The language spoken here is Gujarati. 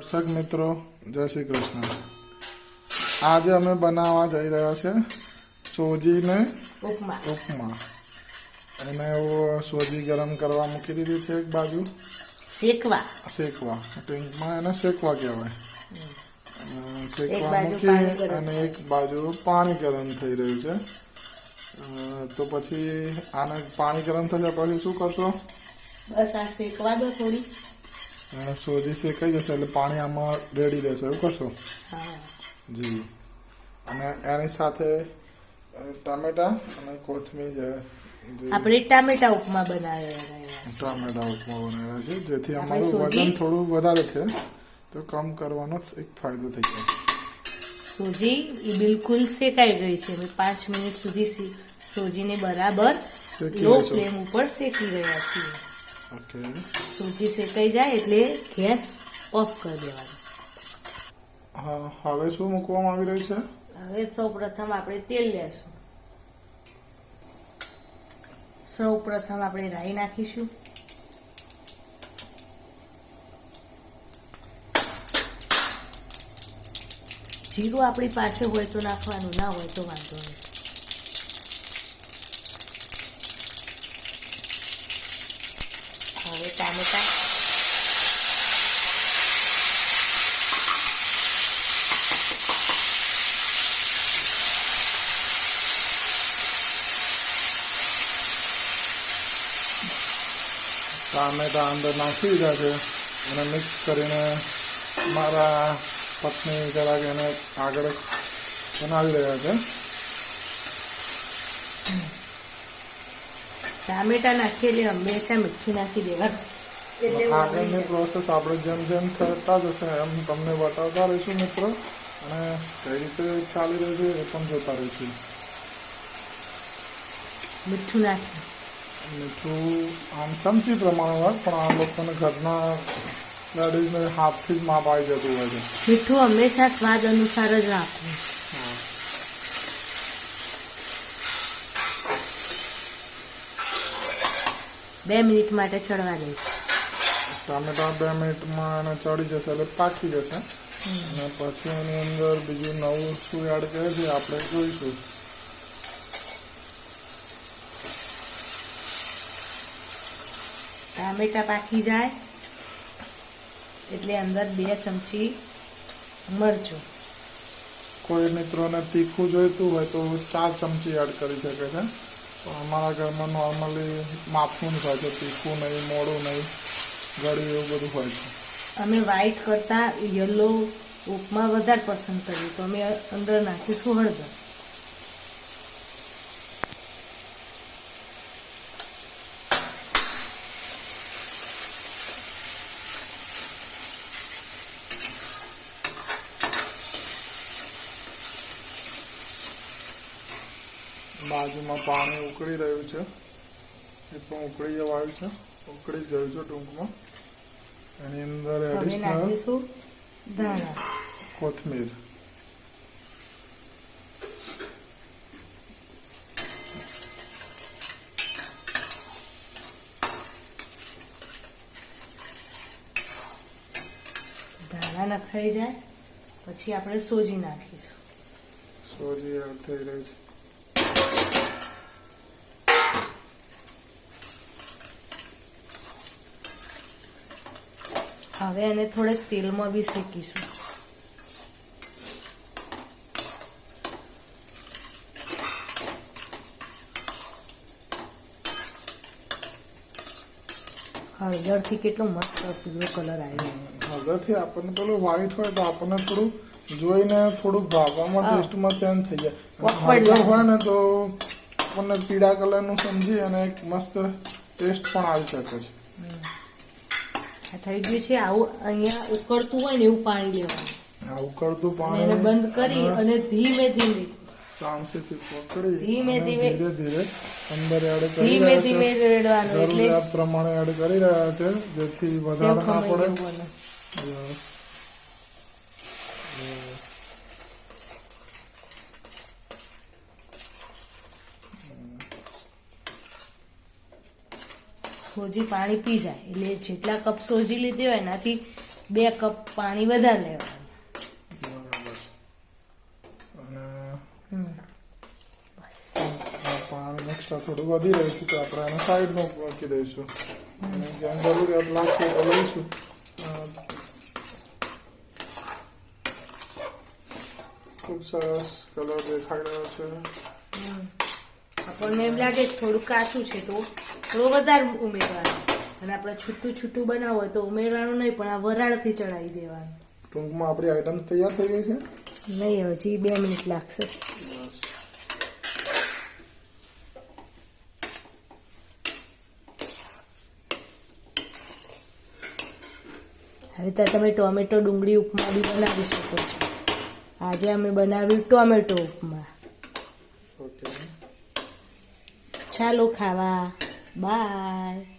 દર્શક મિત્રો જય શ્રી કૃષ્ણ। આજે અમે બનાવવા જઈ રહ્યા છે સોજીને ઉપમા। એને સોજી ગરમ કરવા મૂકી દીધી છે એક બાજુ શેકવા ટૂંકમાં એને શેકવા કહેવાય। શેકવા મૂકી અને એક બાજુ પાણી ગરમ થઈ રહ્યું છે। તો પછી આને પાણી ગરમ થયા પછી શું કરશો? બસ આ શેકવા દો થોડી। સોજી શેકાઈ જશે એટલે પાણી આમાં રેડી દેશો, એવું કરશો? હા જી। અને એની સાથે ટામેટા અને કોથમીર આપણે ટામેટા ઉપમા બનાવ્યા છે, જેથી અમારું વજન થોડું વધારે છે તો કમ કરવાનો એક ફાયદો થઈ જાય। સોજી એ બિલકુલ શેકાઈ ગઈ છે। અમે 5 મિનિટ સુધી સોજીને બરાબર લો ફ્લેમ ઉપર શેકી રહ્યા છીએ। ઓકે, સોજી શેકાઈ જાય એટલે ગેસ ઓફ કરી દેવાનો। હા, હવે શું મૂકવામાં આવી રહ્યું છે? હવે સૌપ્રથમ આપણે તેલ લેશું। સૌપ્રથમ આપણે રાઈ નાખીશું। જીરું આપણી પાસે હોય તો નાખવાનું, ના હોય તો વાંધો નહીં। હવે ટામેટા, ટામેટા અંદર નાખી દીધા છે અને મિક્સ કરીને મારા પત્ની જરાક એને આગળ બનાવી રહ્યા છે। ટામેટા નાખીએ એટલે હંમેશા મીઠું નાખી દેવાનું। આગળની પ્રોસેસ આપણે જેમ જેમ થતા જશે એમ તમને બતાવતા રહીશું મિત્રો, અને કઈ રીતે ચાલી રહ્યું છે એ પણ જોતા રહીશું। મીઠું નાખી, મીઠું આમ ચમચી પ્રમાણે હોય, પણ આ લોકોને ઘરના લેડીઝને હાથથી જ માપ આવી જતું હોય છે। મીઠું હંમેશા સ્વાદ અનુસાર જ નાખવું। 2 મિનિટ માટે ચડવા દઈશું। ટામેટા 2 મિનિટમાં એને ચડી જશે એટલે પાકી જશે, અને પછી એની અંદર બીજું નવું શું એડ કરે છે આપણે જોઈશું। ટામેટા પાકી જાય એટલે અંદર 2 ચમચી મરચું। કોઈ મિત્રોને તીખું જોઈતું હોય તો 4 ચમચી એડ કરી શકે છે, પણ અમારા ઘરમાં નોર્મલી માપનું જ હોય છે, તીખું નહીં, મોડું નહીં, ગળ્યું એવું બધું હોય છે। અમે વ્હાઈટ કરતાં યલો ઉપમા વધારે પસંદ કરીએ તો અમે અંદર નાખીશું હળદર। બાજુમાં પાણી ઉકળી રહ્યું છે, એ પણ ઉકળી જવાયું છે, ઉકળી ગયું છે ટૂંકમાં। એની અંદર નાખીશું ધાણા, કોથમીર, ધાણા નખાઈ જાય પછી આપણે સોજી નાખીશું। સોજી એડ થઈ રહી છે। હવે એને થોડે તેલમાં બી શેકીશું। હળદરથી કેટલો મસ્ત પીળો કલર આવ્યો। હળદરથી આપણને પેલું વ્હાઈટ હોય તો આપણને થોડું જોઈને થોડુંક ભાવવામાં ટેસ્ટમાં ચેન્જ થઈ જાય, હળદર હોય ને તો આપણને પીળા કલરનું સમજી અને એક મસ્ત ટેસ્ટ પણ આવી શકે છે। થઈ ગયું છે। આવું અહીંયા ઉકળતું હોય ને એવું પાણી લેવાનું, ઉકળતું પાણી એને બંધ કરી અને ધીમે ધીમે ચામચીથી પકડી ધીમે ધીરે ધીરે અંદર એડ કરી ધીમે ધીમે રેડવાનું, એટલે જરૂરિયાત પ્રમાણે એડ કરી રહ્યા છે જેથી વધારે ના પડે। સોજી પાણી પી જાય એટલે જેટલા કપ સોજી લીધી હોય એનાથી 2 કપ પાણી વધારે લેવાનું. બરાબર. અને હમ. આ પાણી એક્સ્ટ્રા થોડું વધી રહ્યું છે તો આપણે આને સાઈડમાં મૂકી દઈશું અને જેમ જરૂરિયાત લાગશે તો લઈશું. ખૂબ સરસ કલર દેખાઈ રહ્યો છે. આપણને એમ લાગે કે થોડું કાચું છે તો થોડું વધારે ઉમેરવાનું, અને આપણે છૂટું છૂટું બનાવવું હોય તો ઉમેરવાનું નહીં, પણ આ વરાળથી ચડાવી દેવાનું. ટૂંકમાં આપણી આઈટમ તૈયાર થઈ ગઈ છે. નહીં, હજી 2 મિનિટ લાગશે. બસ. હવે તો તમે ટોમેટો ડુંગળી ઉપમા બી બનાવી શકો છો. આજે અમે બનાવ્યું ટોમેટો ઉપમા. ઓકે. ચાલો ખાવા. બાય.